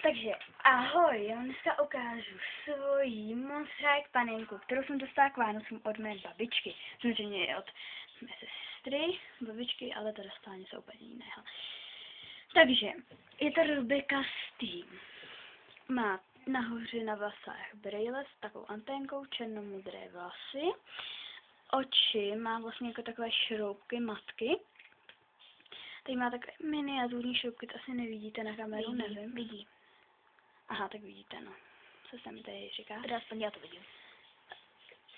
Takže ahoj, já vám dneska ukážu svoji monstrák panenku, kterou jsem dostala k Vánocům od mé babičky. Samozřejmě i od mé sestry, babičky, ale to dostala něco úplně jiného. Takže, je to Rebecca Steam. Má nahoře na vlasách brejle s takovou anténkou, černomodré vlasy. Oči má vlastně jako takové šroubky matky. Tady má takové miniaturní šroubky, to asi nevidíte na kameru, nevím. Vidí. Aha, tak vidíte, no. Co se mi tady říká? Teda aspoň já to vidím.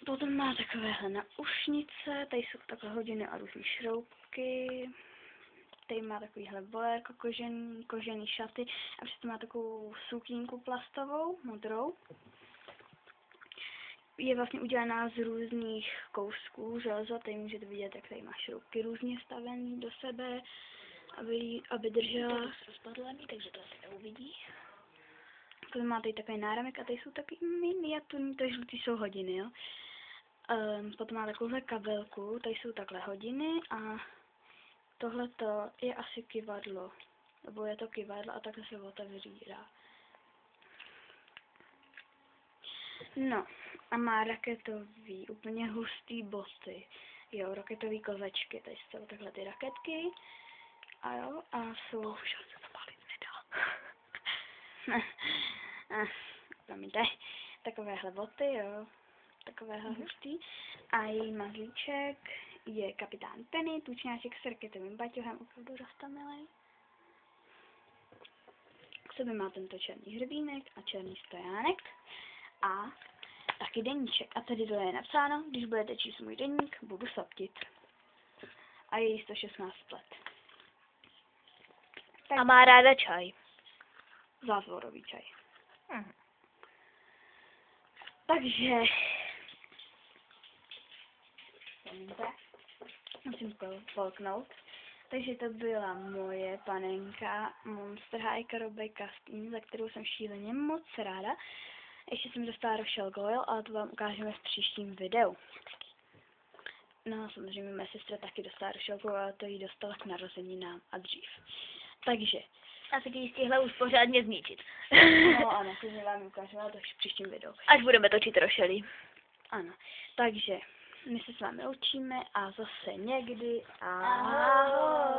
Potom má takovéhle naušnice, tady jsou takové hodiny a různé šroubky. Tady má takovýhle bolérko, kožený šaty a přitom má takovou sukínku plastovou, modrou. Je vlastně udělaná z různých kousků železa, tady můžete vidět, jak tady má šroubky různě stavený do sebe, aby držela. To je rozpadlený, takže to asi neuvidí. Potom má tady takový náramek a tady jsou taky miniaturní, to žlutý jsou hodiny, jo. Potom má takovouhle kabelku, tady jsou takhle hodiny a tohleto je asi kyvadlo, nebo je to kyvadlo a takhle se otevírá. No a má raketový, úplně hustý boty, jo, raketový kozečky, tady jsou takhle ty raketky a jo, a jsou... Bohužel se to balit nedá. Promiňte, takovéhle boty, jo, takovéhle hustý. A její mazlíček je kapitán Penny, tučňáček s raketovým baťohem, opravdu roztomilej. K sobě má tento černý hřebínek a černý stojánek. A taky deníček. A tady dole je napsáno, když budete číst můj deník, budu soptit. A je jí 116 let. Tak. A má ráda čaj. Zázvorový čaj. Takže... Musím polknout. Takže to byla moje panenka Monster High Rebecca Steam, za kterou jsem šíleně moc ráda. Ještě jsem dostala Rochelle Goyle, ale to vám ukážeme v příštím videu. No samozřejmě mé sestra taky dostala Rochelle Goyle, ale to jí dostala k narozeninám a dřív. Takže... A taky ji stihle už pořádně zničit. No ano, klidně vám ukážeme, ale to v příštím videu. Až budeme točit Rochelle. Ano, takže my se s vámi učíme a zase někdy. Ahoj!